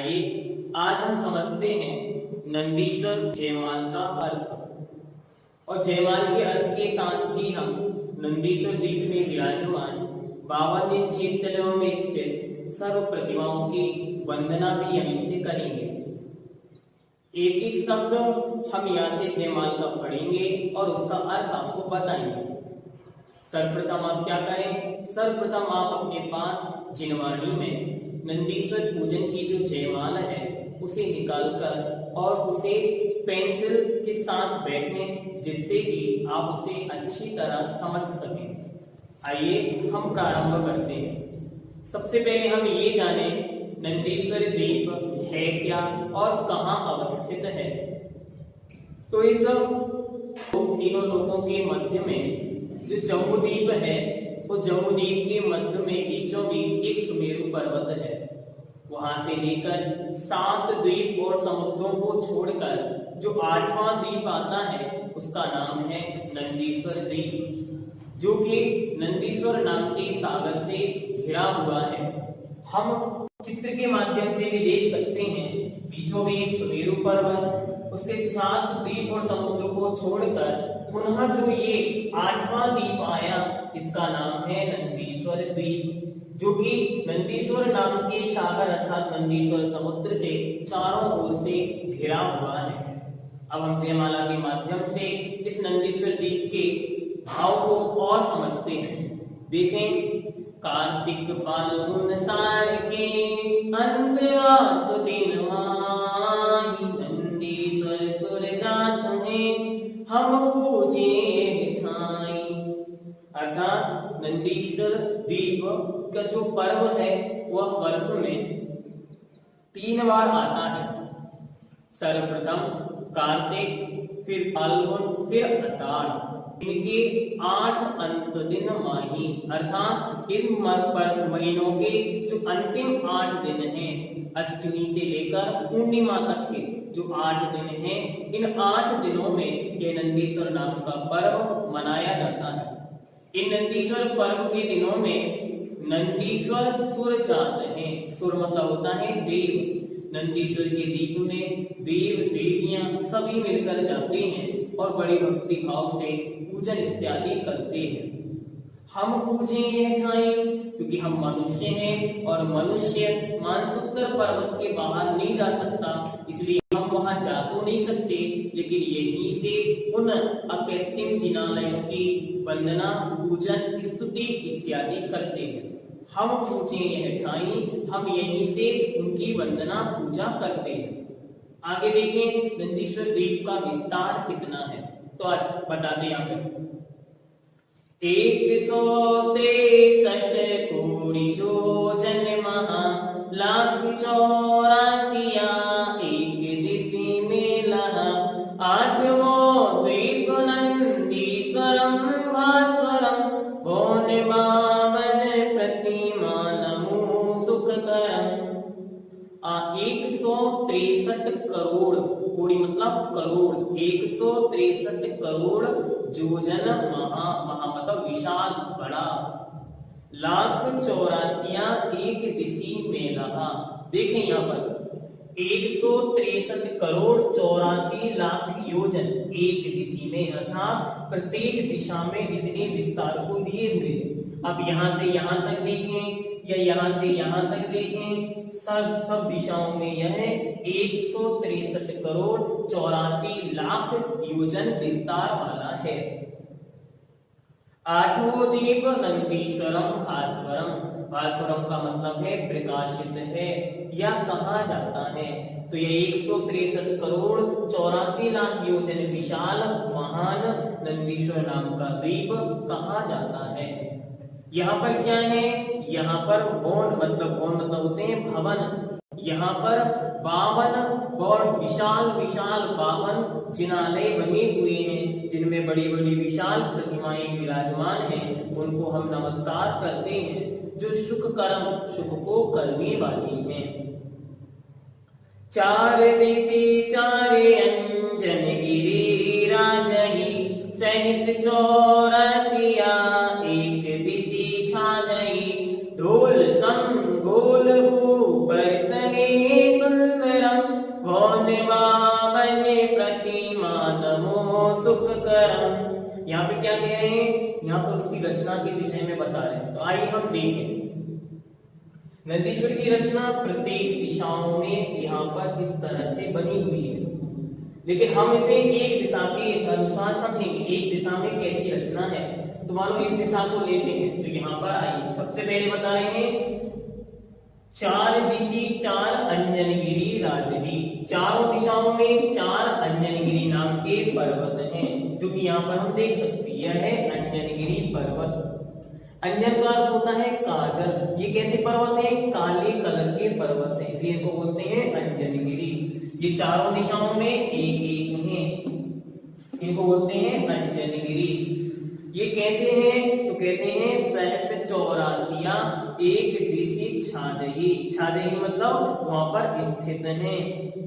आइए आज हम समझते हैं नंदीश्वर जयमाल का अर्थ और जयमाल के अर्थ के साथ ही हम नंदीश्वर द्वीप में विराजमान 52 चेतनों में स्थित सर्व प्रतिमाओं की वंदना भी यहीं से करेंगे। एक एक शब्द हम यहाँ से जयमाल का पढ़ेंगे और उसका अर्थ आपको बताएंगे। सर्वप्रथम आप क्या करें, सर्वप्रथम आप अपने पास जिनवाणी में नंदीश्वर पूजन की जो जयमाल है उसे निकालकर और उसे पेंसिल के साथ बैठें जिससे कि आप उसे अच्छी तरह समझ सकें। आइए हम प्रारंभ करते हैं। सबसे पहले हम ये जाने नंदीश्वर द्वीप है क्या और कहाँ अवस्थित है। तो इस तीनों लोगों के मध्य में जो जम्बूद्वीप है उस जम्बूद्वीप के मध्य में बीचों बीच एक सुमेरु पर्वत है। वहां से लेकर 7 द्वीप और समुद्रों को छोड़कर जो 8वां द्वीप आता है उसका नाम है नंदीश्वर द्वीप, जो कि नंदीश्वर नाम के सागर से घिरा हुआ है। हम चित्र के माध्यम से भी देख सकते हैं बीचों बीच सुमेरु पर्वत, उसके 7 द्वीप और समुद्र को छोड़कर पुनः जो ये 8वां द्वीप आया इसका नाम है नंदीश्वर द्वीप, जो कि नंदीश्वर नाम के सागर अर्थात नंदीश्वर समुद्र से चारों ओर से घिरा हुआ है। अब हम जयमाला के माध्यम से इस नंदीश्वर द्वीप के भाव को और समझते हैं। देखें, कार्तिक फाल्गुन सार के अंत आठ दिन माही, नंदीश्वर सुर जात हैं हम पूजे ठाई। अर्थात नंदीश्वर द्वीप का जो पर्व है वह वर्ष में 3 बार आता है। सर्वप्रथम कार्तिक, फिर फाल्गुन, फिर आषाढ़। इनके 8 अंत दिन माही, अर्थात इन महीनों के जो अंतिम 8 दिन हैं, अष्टमी से लेकर पूर्णिमा तक के जो 8 दिन हैं, इन 8 दिनों में ये नंदीश्वर नाम का पर्व मनाया जाता है। इन नंदीश्वर पर्व के दिनों में नंदीश्वर सुर जाते हैं। सुर मतलब होता है देव। नंदीश्वर के द्वीप में देव देवियां सभी मिलकर जाते हैं और बड़ी भक्ति भाव से पूजन इत्यादि करते हैं। हम पूजे यह ठाई क्योंकि हम मनुष्य हैं और मनुष्य मानसोत्तर पर्वत के बाहर नहीं जा सकता, इसलिए हम वहां जा तो नहीं सकते, लेकिन यहीं से उन अकृत्रिम जिनालयों की वंदना, पूजन, स्तुति इत्यादि करते हैं। हम पूजे यह ठाई, हम यहीं से उनकी वंदना पूजा करते हैं। आगे देखें नंदीश्वर द्वीप का विस्तार कितना है, तो बताते यहाँ पे 163 कोटि योजन महा लाख 84 एक दिशि में लहा। 8वां द्वीप नंदीश्वरम भास्वरम भोन बामन प्रतिमा नमो सुखकरम। 163 करोड़, कोटि मतलब करोड़, 163 करोड़ योजन महा, महा मतलब विशाल बड़ा, लाख 84 एक दिशि में लहा। देखें यहाँ पर 163 करोड़ 84 लाख योजन एक दिशि में, अर्थात प्रत्येक दिशा में इतने विस्तार को दिए हुए। अब यहाँ से यहाँ तक देखें या यहाँ से यहाँ तक देखें, सब दिशाओं में यह 163 करोड़ 84 लाख योजन विस्तार वाला है। 8वां द्वीप नंदीश्वरम भास्वरम, भास्वरम का मतलब है प्रकाशित है या कहा जाता है। तो ये 163 करोड़ 84 लाख योजन विशाल महान नंदीश्वर नाम का द्वीप कहा जाता है। यहाँ पर क्या है, यहाँ पर भवन मतलब होते हैं भवन। यहाँ पर 52 और विशाल विशाल 52 जिनालय बने हुए हैं जिनमें बड़ी बड़ी विशाल प्रतिमाएं विराजमान हैं। उनको हम नमस्कार करते हैं जो सुख को करने वाली हैं। 4 दिशि 4 अंजन गिरी राजही, सहस 84 एक दिशि छाजही। ढोल संगोल ऊपर तले सुन सुखकरम। यहाँ पे क्या कह रहे हैं, यहाँ पर उसकी रचना के विषय में बता रहे हैं। तो आइए हम देखें नंदीश्वर की रचना प्रत्येक दिशाओं में यहाँ पर इस तरह से बनी हुई है, लेकिन हम इसे एक दिशा के अनुसार समझेंगे। एक दिशा में कैसी रचना है, तो मानो इस दिशा को लेते हैं, तो यहाँ पर आइए सबसे पहले बता रहे हैं चार दिशी चार अंजनगिरी राजरी। चारों दिशाओं में चार अंजनगिरी नाम के पर्वत हैं, जो कि यहाँ पर हम देख सकते हैं। यह है अंजनगिरी पर्वत। अंजन का अर्थ होता है काजल। ये कैसे पर्वत है, काले कलर के पर्वत है, इसलिए इनको बोलते हैं अंजनगिरी। ये चारों दिशाओं में एक एक हैं, इनको बोलते हैं अंजनगिरी। ये कैसे हैं, तो कहते हैं सहस चौरासिया एक दिशी छाजही। छाजही मतलब वहां पर स्थित है।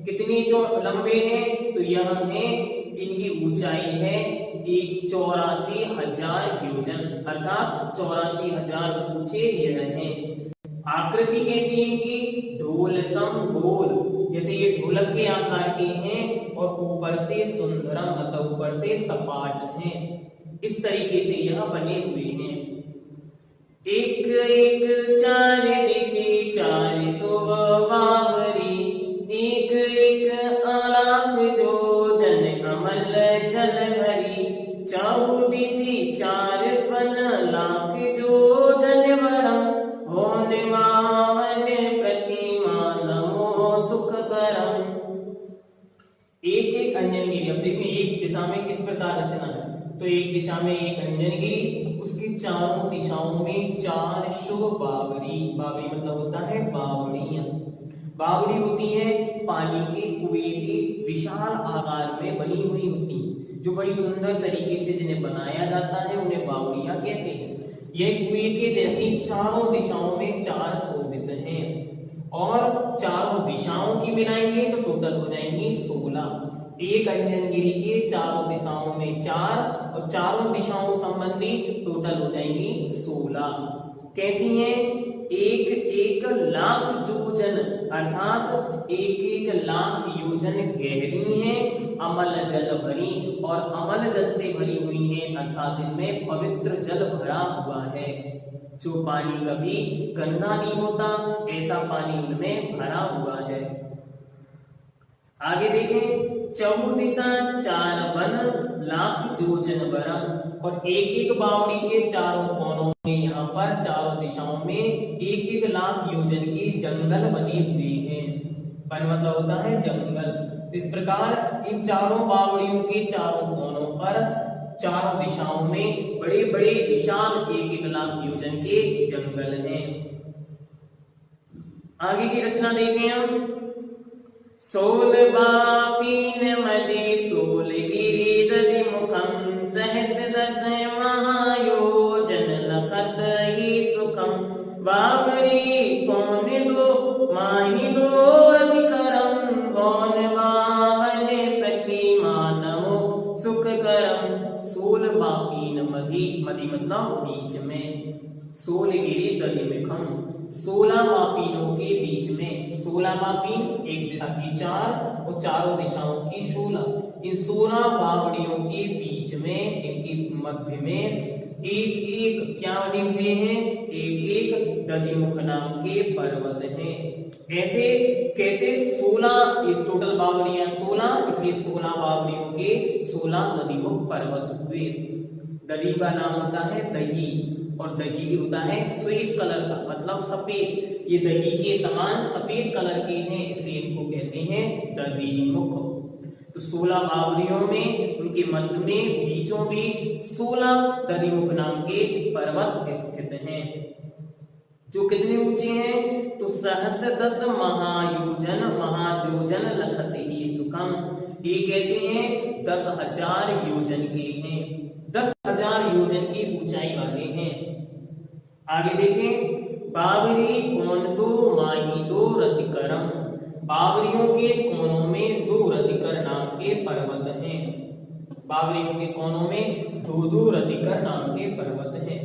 कितनी जो लंबे हैं, तो यह है इनकी ऊंचाई है 84,000 योजन, अर्थात 84,000 ऊंचे यह हैं। आकृति कैसी इनकी, ढोल सम गोल, जैसे ये ढोलक के आकार के हैं, और ऊपर से सुंदरम मतलब ऊपर से सपाट हैं। इस तरीके से यह बने हुए हैं। एक एक चार दिशी चार सो बावरी, एक एक आलाप जो जन अमल जल भरी, चाऊ दिशी चार पन लाख जो जल भरम, होने वाहन प्रतिमा नमो सुख करम। एक एक अंजनगिरी। अब देखिए एक दिशा में किस प्रकार रचना है, तो एक दिशा में एक अंजनगिरी, उसकी चारों दिशाओं में चार शुभ बावरी। बावरी मतलब होता है बावड़ियां। बावड़ी होती है पानी के कुएं के विशाल आकार में बनी हुई होती है, जो बड़ी सुंदर तरीके से जिन्हें बनाया जाता है उन्हें बावड़ियां कहते हैं। यह कुएं के जैसी चारों दिशाओं में चार शोभित हैं, और चारों दिशाओं की मिलाएंगे तो टोटल हो जाएंगी 16। एक अंजनगिरी के चारों दिशाओं में चार, और चारों दिशाओं संबंधी टोटल हो जाएंगी 16। कैसी हैं, एक एक लाख योजन, अर्थात एक एक लाख योजन गहरी हैं, अमल जल भरी, और अमल जल से भरी हुई हैं, अर्थात इनमें पवित्र जल भरा हुआ है। जो पानी कभी गंदा नहीं होता, ऐसा पानी इनमें भरा हुआ है। आगे देखें चौदिशा चार वन लाख योजन बरम, और एक एक बावड़ी के चारों कोनों में यहाँ पर चारों दिशाओं में एक एक लाख योजन के जंगल बने हुए हैं। वन मतलब होता है जंगल। इस प्रकार इन चारों बावड़ियों के चारों कोनों पर चारों दिशाओं में बड़े बड़े विशाल एक एक लाख योजन के जंगल हैं। आगे की रचना देखें हम। सोल बापीन मदे सोल गिरी दधि मुखम, सहस दस महायोजन लखत ही सुखम, बावरी कौन दो माही दो अधिकरम, कौन वाहन प्रतिमा नमो सुख करम। सोल बापीन मदी, मदी मतलब बीच में, सोल गिरी दधि मुखम 16 मापीनों के बीच में। 16 मापीन एक दिशा की 4 और चारों दिशाओं की 16। इन 16 बावड़ियों के बीच में, इनके मध्य में एक एक क्या बने हुए हैं, एक एक दधिमुख नाम के पर्वत हैं। ऐसे कैसे 16, ये टोटल बावड़ियां 16, इसलिए 16 बावड़ियों के 16 दधिमुख पर्वत हुए। दधी का नाम होता है दही, और दही भी होता है श्वेत कलर का, मतलब सफेद। ये दही के समान सफेद कलर के हैं, इसलिए इनको कहते हैं दधिमुख। तो 16 बावड़ियों में उनके मध्य में बीचों बीच 16 दधिमुख नाम के पर्वत स्थित हैं, जो कितने ऊंचे हैं, तो सहस 10 महायोजन महायोजन लखत ही सुखम। ये कैसे हैं, 10,000 योजन के हैं, 10,000 योजन की ऊंचाई वाले हैं। आगे देखें बावरी कोन दो माही दो रतिकरम। बावरियों के कोनों में 2 रतिकर नाम के पर्वत हैं। बावरियों के कोनों में 2 रतिकर नाम के पर्वत हैं।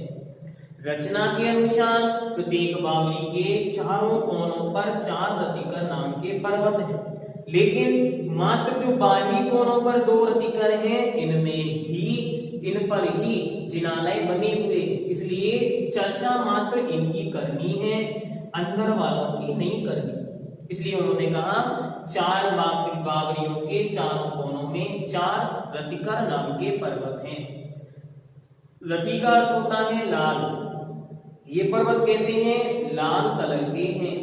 रचना के अनुसार प्रत्येक बावरी के चारों कोनों पर 4 रतिकर नाम के पर्वत हैं। लेकिन मात्र जो बाह्य कोनों पर दो रतिकर हैं, इन पर ही जिनालय बने हुए, इसलिए चर्चा मात्र इनकी करनी है, अंदर वालों की नहीं करनी। इसलिए उन्होंने कहा चार बावरियों के चारों कोनों में चार रतिकर नाम के पर्वत हैं। रति का अर्थ होता है लाल। ये पर्वत कैसे हैं? लाल कलर के हैं।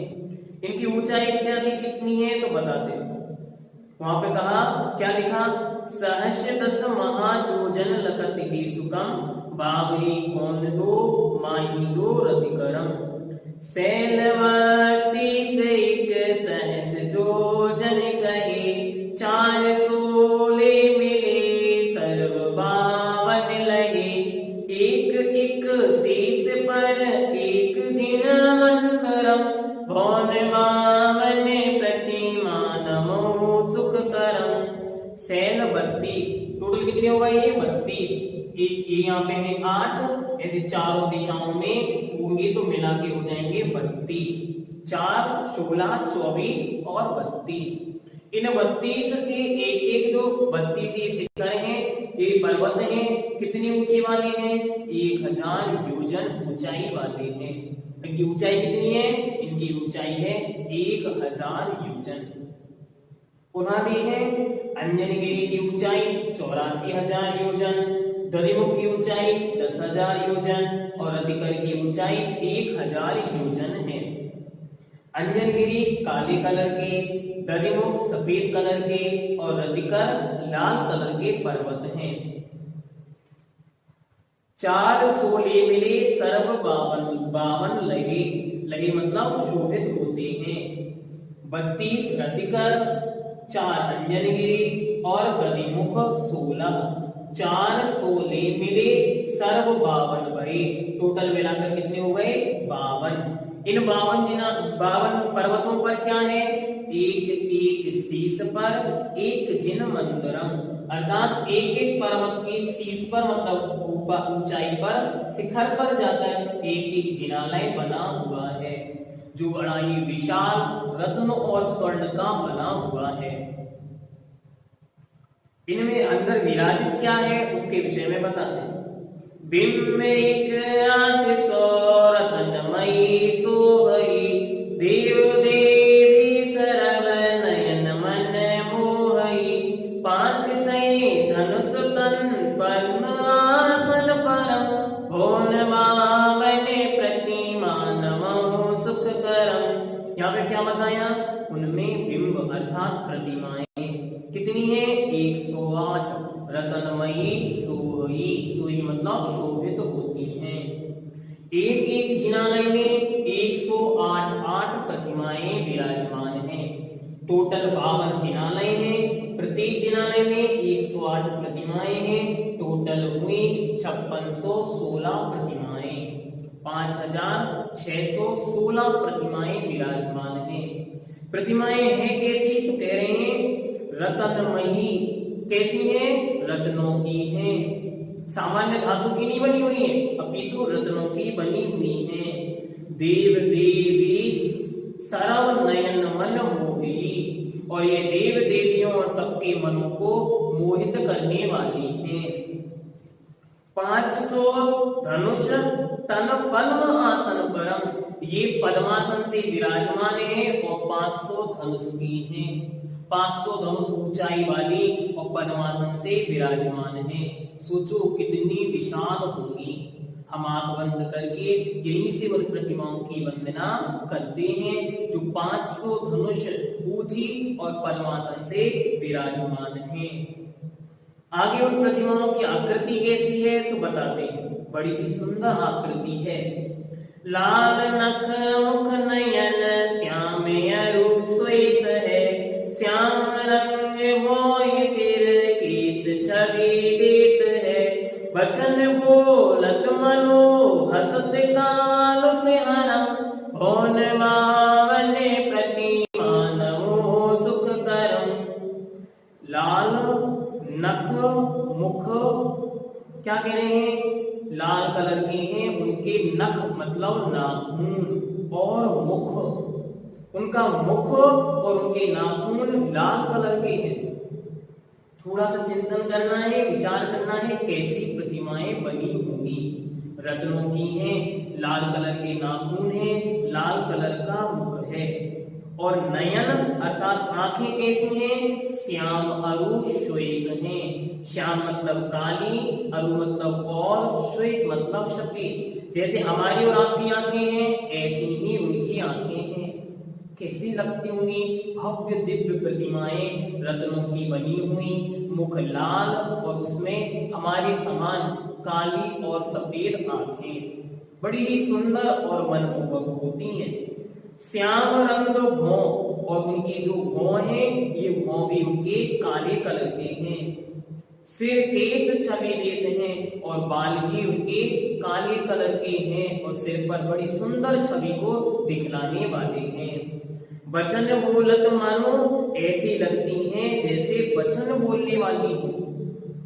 इनकी ऊंचाई कितनी है तो बताते हैं। वहां पे कहा, क्या लिखा? सहस्र दस महाजोजन लखति सुकम बावरी कौन दो माही दो रतिकरम। शैलवती से एक सहस्र जोजन कहे, चार सोले मिले सर्व बावन लगे। एक एक शीश पर एक जिन मंदरम, भौन बावन प्रतिमा नमो सुख करम। शैल 32, टोटल कितने होगा ये? 32। यहाँ पे है 8, ऐसे चारों दिशाओं में होंगे तो मिला के हो जाएंगे 32। 4, 16, 24 और 32। इन 32 के एक एक जो 32 ये शिखर हैं, ये पर्वत हैं, कितनी ऊंची वाले हैं? 1000 योजन ऊंचाई वाले हैं। इनकी ऊंचाई कितनी है? इनकी ऊंचाई है 1000 योजन। पुनः देखें, अंजनगिरी की ऊंचाई 84,000 योजन, दधिमुख की ऊंचाई 10,000 योजन और रतिकर की ऊंचाई 1000 योजन है। अंजनगिरी काले कलर के, दधिमुख सफेद कलर के और रतिकर लाल कलर के पर्वत हैं। चार सोले मिले सर्व बावन लगे, लगे मतलब शोभित होते हैं। 32 रतिकर, 4 अंजनगिरी और दधिमुख 16। 4 सोले मिले सर्व 52 भये, टोटल मिलाकर कितने हो गए? 52। इन 52 पर्वतों पर क्या है? एक एक शीश पर एक जिन मंदिरम, अर्थात एक एक पर्वत की शीश पर मतलब ऊपर ऊंचाई पर शिखर पर जाकर एक एक जिनालय बना हुआ है, जो बड़ा ही विशाल रत्न और स्वर्ण का बना हुआ है। इनमें अंदर विराजित क्या है उसके विषय में बताते हैं। बिंब एक 800 रत्नमयी सोहई, देव देवी सरव नयन मन मोहई। 5 सही धनुष तन पद्मासन परम, भौन बावन प्रतिमा नमो सुख करम। यहाँ पे क्या बताया? उनमें बिंब अर्थात प्रतिमाएं कितनी है? 108 रत्नमयी सोई, सोई मतलब शोभित होती हैं। एक एक जिनालय में 108 प्रतिमाएं विराजमान हैं। टोटल 52 जिनालय हैं, प्रत्येक जिनालय में 108 प्रतिमाएं हैं। टोटल हुई 5616 प्रतिमाएं, 5616 प्रतिमाएं विराजमान हैं। प्रतिमाएं हैं कैसी? तो कह रहे हैं रत्नमयी। कैसी है? रत्नों की है, सामान्य धातु की नहीं बनी हुई है, अपितु रत्नों की बनी हुई है। देव देवी सरव नयन मन मोही, और ये देव देवियों और सबके मनों को मोहित करने वाली हैं। 500 धनुष तन पद्म आसन परम, ये पद्मासन से विराजमान है और 500 धनुष की हैं। 500 धनुष ऊंचाई वाली और पद्मासन से विराजमान है। सोचो कितनी विशाल होगी। हम आंख बंद करके यहीं से उन प्रतिमाओं की वंदना करते हैं जो 500 धनुष ऊंची और पद्मासन से विराजमान हैं। आगे उन प्रतिमाओं की आकृति कैसी है तो बताते हैं। बड़ी ही सुंदर आकृति है। लाल नख मुख नयन श्याम अरूप श्वेत है, श्याम रंग मोहि सिर केश छवि देत है। बचन बोलत मनो हसत काल से हरम, भौन बावन प्रतिमा नमो सुख करम। लाल नख मुख क्या कह रहे हैं? लाल कलर के हैं, उनके नख मतलब नाखून और मुख उनका मुख और उनके नाखून लाल कलर के हैं। थोड़ा सा चिंतन करना है, विचार करना है, कैसी प्रतिमाएं बनी होंगी। रत्नों की हैं, लाल कलर के नाखून हैं, लाल कलर का मुख है, और नयन अर्थात आंखें कैसी हैं? श्याम अरु श्वेत हैं। श्याम मतलब काली, अरु मतलब और, श्वेत मतलब सफेद। जैसे हमारी और आपकी आंखें हैं, ऐसी ही उनकी आंखें हैं। कैसी लगती होंगी? भव्य दिव्य प्रतिमाएं रत्नों की बनी हुई, मुख लाल और उसमें हमारे समान काली और सफेद आंखें, बड़ी ही सुंदर और मनमोहक होती हैं। श्याम रंग भौं, और उनकी जो भौं है, ये भौं भी उनके काले कलर के हैं। सिर केश छवि देते हैं और बाल भी उनके काले कलर के हैं और सिर पर बड़ी सुंदर छवि को दिखलाने वाले हैं। वचन बोलत मानो, ऐसी लगती हैं जैसे वचन बोलने वाली हो।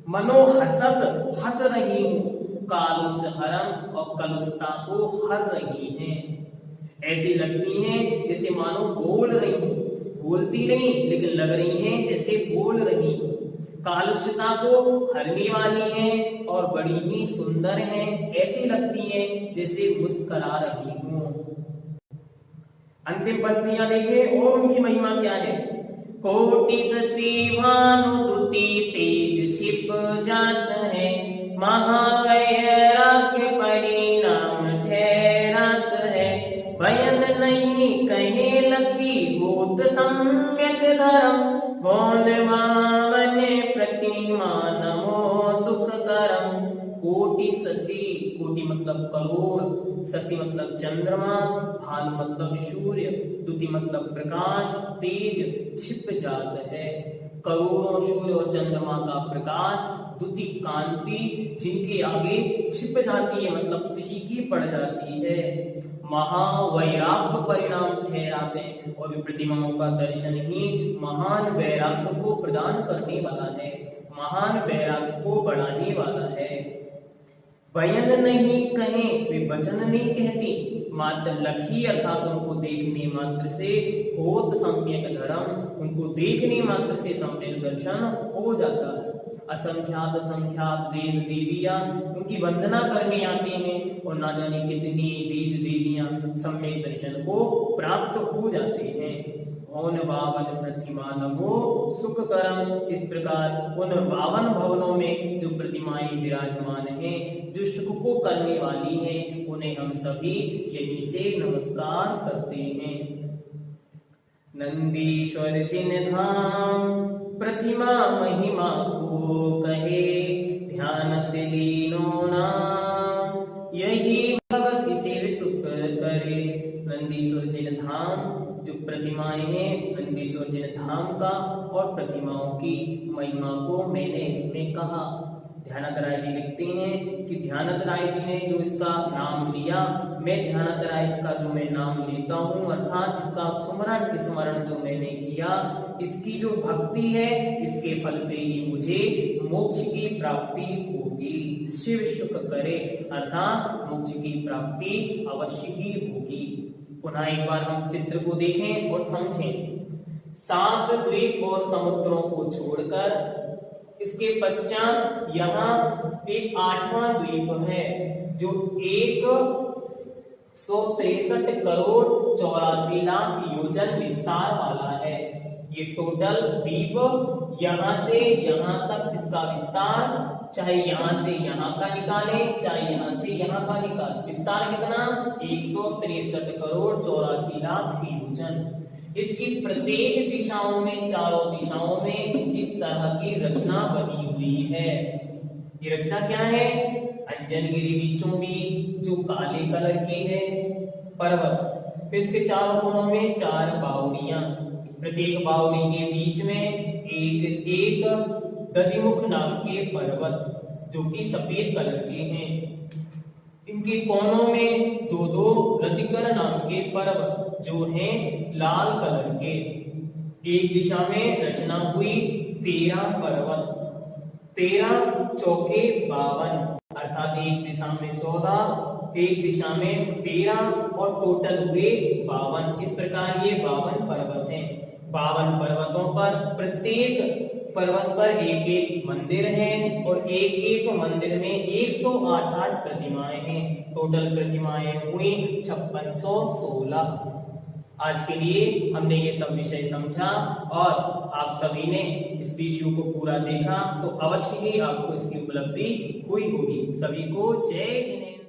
मनो हसत, हंस रही हूँ। कालुष हरम, और कलुषता को हर रही हैं। ऐसी लगती हैं जैसे मानो बोल रही हूँ, बोलती नहीं लेकिन लग रही हैं जैसे बोल रही हूँ। कालुष्यता को हरने वाली हैं और बड़ी ही सुंदर हैं। ऐसी लगती हैं जैसे मुस्कुरा रही हूँ। अंतिम पंक्तियां देखें और उनकी महिमा क्या है। कोटि शशि भानुदुति तेज छिप जात है, महावैराग्य परिणाम ठहरात है। बयन नहीं कहे लखी भूत सम्यक धर्म, गौण मावन प्रतिमा नमो सुख करम। कोटि शशि, कोटि मतलब करोड़, शशि मतलब चंद्रमा, भानु मतलब सूर्य, द्युति मतलब प्रकाश, तेज छिप जात है। करोड़ों सूर्य और चंद्रमा का प्रकाश, द्युति कांति जिनके आगे छिप जाती है मतलब फीकी पड़ जाती है। महावैराग्य परिणाम ठहराते हैं, और वे प्रतिमाओं का दर्शन ही महान वैराग्य को प्रदान करने वाला है, महान वैराग्य को बढ़ाने वाला है। बयन नहीं कहे, वे वचन नहीं कहती, मात्र लखी अर्थात उनको देखने मात्र से होत सम्यक धर्म, उनको देखने मात्र से सम्यक दर्शन हो जाता है। असंख्यात असंख्यात देव देवियां उनकी वंदना करने आते हैं और ना जाने कितनी देव देवियां सम्यक दर्शन को प्राप्त हो जाते हैं। उन 52 प्रतिमा नमो सुख करम, इस प्रकार उन 52 भवनों में जो प्रतिमाएं विराजमान हैं, जो सुख को करने वाली हैं, उन्हें हम सभी यहीं से नमस्कार करते हैं। नंदीश्वर जिन धाम प्रतिमा महिमा को कहे, ध्यान लीनो नाम यही भगत इसे सुख करे। नंदीश्वर जिन धाम, जो प्रतिमाएं हैं नंदीश्वर जिन धाम का और प्रतिमाओं की महिमा को मैंने इसमें कहा। ध्यानात राय जी लिखते हैं कि ध्यानात राय जी ने जो इसका नाम लिया, मैं ध्यानात राय इसका जो मैं नाम लेता हूँ अर्थात इसका सुमरण स्मरण जो मैंने किया, इसकी जो भक्ति है इसके फल से ही मुझे मोक्ष की प्राप्ति होगी। शिव सुख करे अर्थात मोक्ष की प्राप्ति अवश्य ही होगी। पुनः एक बार हम चित्र को देखें और समझें। 7 द्वीप और समुद्रों को छोड़कर इसके पश्चात यहाँ एक 8वां द्वीप है जो 163 करोड़ 84 लाख योजन विस्तार वाला है। ये टोटल द्वीप यहाँ से यहाँ तक इसका विस्तार, चाहे यहाँ से यहाँ का निकाले चाहे यहाँ से यहाँ का निकाले, विस्तार कितना? 163 करोड़ 84 लाख योजन। इसकी प्रत्येक दिशाओं में, चारों दिशाओं में इस तरह की रचना बनी हुई है। ये रचना क्या है? अंजनगिरी बीचों बीच जो काले कलर की है पर्वत, फिर इसके चारों कोनों में 4 बावड़ियां, प्रत्येक बावड़ी के बीच में एक दधिमुख नाम के पर्वत जो कि सफेद कलर के हैं। इनके कोनों में 2 रतिकर नाम के पर्वत जो हैं लाल कलर के। एक दिशा में रचना हुई 13 पर्वत, 13 चौके 52। अर्थात एक दिशा में 14, एक दिशा में 13 और टोटल हुए 52। इस प्रकार ये 52 पर्वत हैं। 52 पर्वतों पर प्रत्येक पर्वत पर एक एक मंदिर है और एक एक मंदिर में 108 प्रतिमाएं हैं। टोटल प्रतिमाएं हुई 5616। आज के लिए हमने ये सब विषय समझा और आप सभी ने इस वीडियो को पूरा देखा तो अवश्य ही आपको इसकी उपलब्धि हुई होगी। सभी को जय जिनेंद्र।